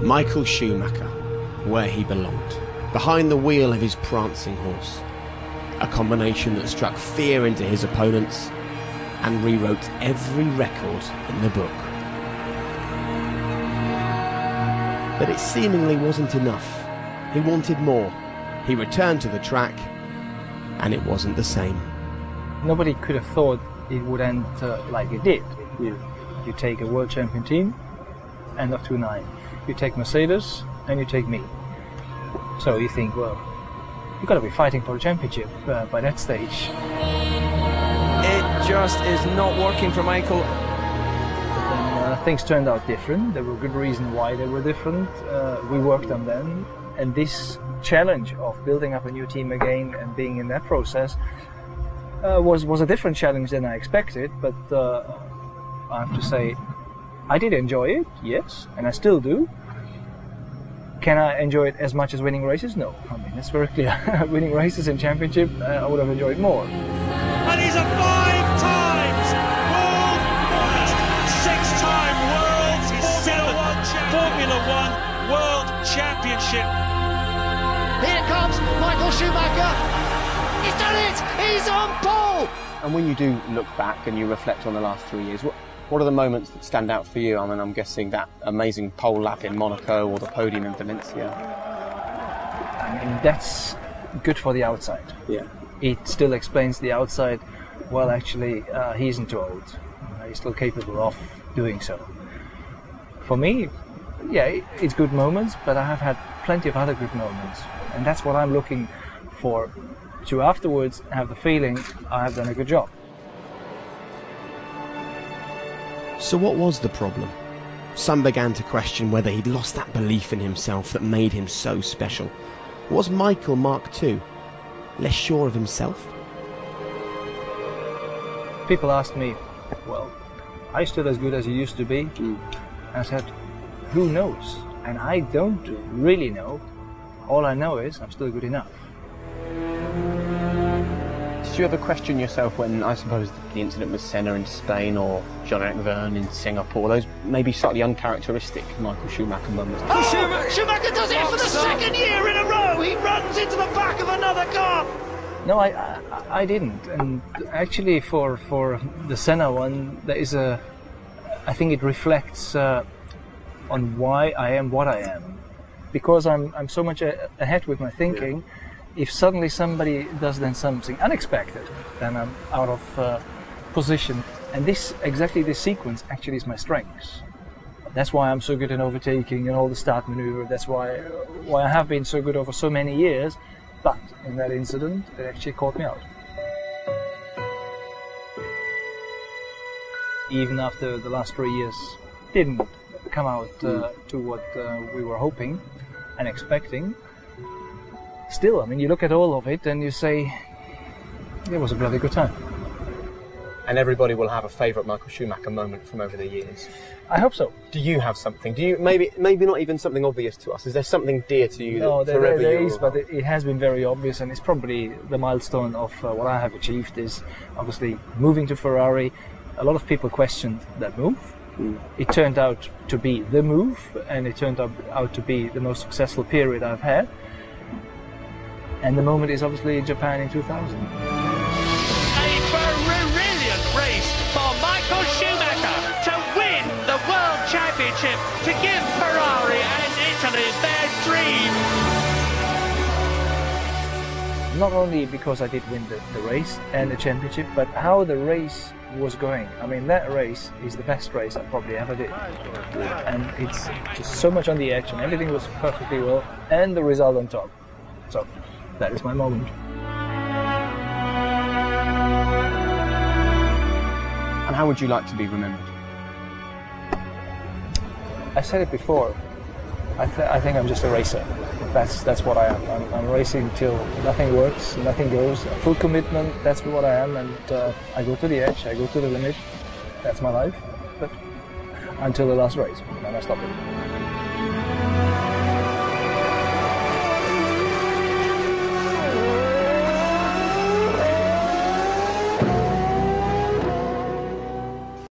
Michael Schumacher, where he belonged, behind the wheel of his prancing horse. A combination that struck fear into his opponents and rewrote every record in the book. But it seemingly wasn't enough. He wanted more. He returned to the track, and it wasn't the same. Nobody could have thought it would end like it did. Yeah. You take a world champion team, end of 2-9. You take Mercedes, and you take me. So you think, well, you've got to be fighting for a championship by that stage. It just is not working for Michael. But then things turned out different. There were good reasons why they were different. We worked on them, and this challenge of building up a new team again and being in that process was a different challenge than I expected. But I have to say, I did enjoy it, yes, and I still do. Can I enjoy it as much as winning races? No. I mean, it's very clear. Winning races and championship, I would have enjoyed more. And he's a 5 times world, 6-time world, Formula One world championship. Here comes Michael Schumacher. He's done it! He's on pole! And when you do look back and you reflect on the last 3 years, what are the moments that stand out for you? I mean, I'm guessing that amazing pole lap in Monaco or the podium in Valencia. I mean, that's good for the outside. Yeah. It still explains the outside. Well, actually, he isn't too old. He's still capable of doing so. For me, yeah, it's good moments, but I have had plenty of other good moments. And that's what I'm looking for, to afterwards have the feeling I have done a good job. So what was the problem? Some began to question whether he'd lost that belief in himself that made him so special. Was Michael Mark II less sure of himself? People asked me, well, are you still as good as you used to be? I said, who knows? And I don't really know. All I know is I'm still good enough. Did you ever question yourself when, I suppose, the incident with Senna in Spain or Jean-Eric Vergne in Singapore, those maybe slightly uncharacteristic Michael Schumacher moments? Oh, Schumacher does it for the second year in a row! He runs into the back of another car! No, I didn't. And actually for the Senna one, there is I think it reflects on why I am what I am. Because I'm so much ahead with my thinking, if suddenly somebody does then something unexpected, then I'm out of position. And exactly this sequence actually is my strength. That's why I'm so good in overtaking and all the start maneuver. That's why I have been so good over so many years. But in that incident, it actually caught me out. Even after the last 3 years didn't come out to what we were hoping and expecting, still, I mean, you look at all of it and you say, it was a bloody good time. And everybody will have a favourite Michael Schumacher moment from over the years. I hope so. Do you have something? Do you maybe not even something obvious to us? Is there something dear to you? No, that forever there is, but it has been very obvious, and it's probably the milestone of what I have achieved is obviously moving to Ferrari. A lot of people questioned that move. It turned out to be the move, and it turned out to be the most successful period I've had. And the moment is obviously Japan in 2000. A brilliant race for Michael Schumacher to win the World Championship, to give Ferrari and Italy their dream. Not only because I did win the race and the championship, but how the race was going. I mean, that race is the best race I probably ever did. And it's just so much on the edge, and everything was perfectly well, and the result on top. So, that is my moment. And how would you like to be remembered? I said it before. I think I'm just a racer. That's what I am. I'm racing till nothing works, nothing goes. Full commitment. That's what I am, and I go to the edge. I go to the limit. That's my life. But until the last race, then I stop it.